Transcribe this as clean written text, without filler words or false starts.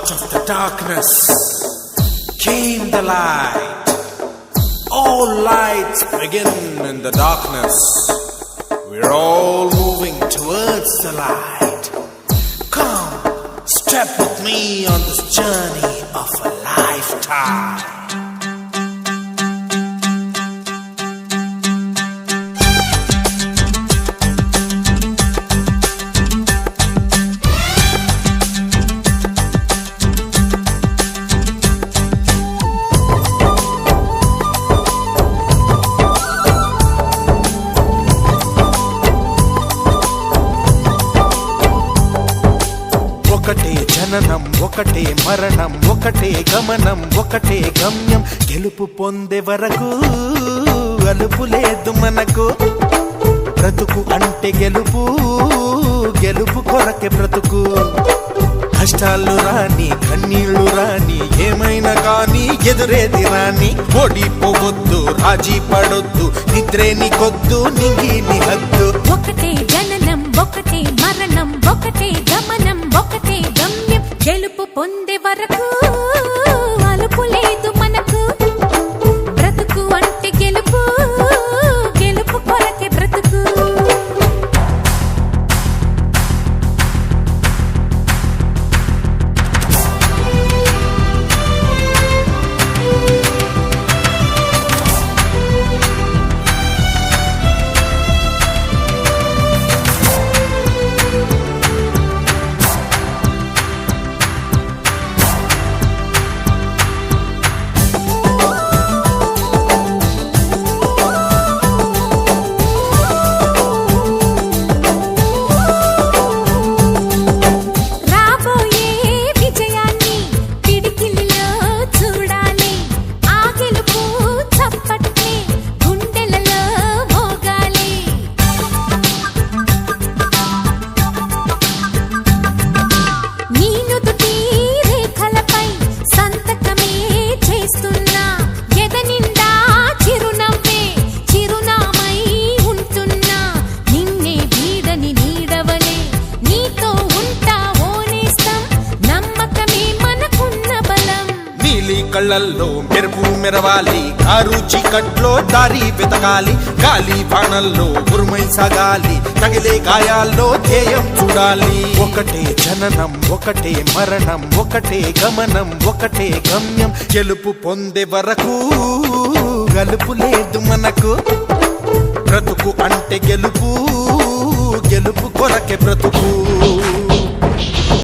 Out of the darkness came the light. All lights begin in the darkness. We're all moving towards the light. Come, step with me on this journey of a lifetime. ఒకటే జననం ఒకటే మరణం ఒకటే గమనం ఒకటే గమ్యం గెలుపు పొందే వరకు అలుపు లేదు మనకు బ్రతుకు అంటే గెలుపు గెలుపు కొరకే బ్రతుకు కష్టాలు రాని కన్నీళ్లు రాని ఏమైనా కానీ ఎదురేది రాని ఓడిపోవద్దు రాజీ పడొద్దు నిద్రే నీకొద్దు నింగి నీ హద్దు ఒకటే జననం ఒకటే మరణం ఒకటే గమనం ఒకటే గమ్యం గెలుపు పొందే వరకు అలుపు లేదు మనకు బ్రతుకు అంటే గెలుపు గెలుపు కొరకే బ్రతుకు కళ్ళల్లో మెరుపు మెరవాలి కారు చీకట్లో దారి వెతకాలి గాలి బాణల్లో ఉరుమై సాగాలి తగిలే గాయాల్లో ధ్యేయం చూడాలి ఒకటే జననం ఒకటే మరణం ఒకటే గమనం ఒకటే గమ్యం గెలుపు పొందే వరకు గలుపు లేదు మనకు బ్రతుకు అంటే గెలుపు గెలుపు కొరకే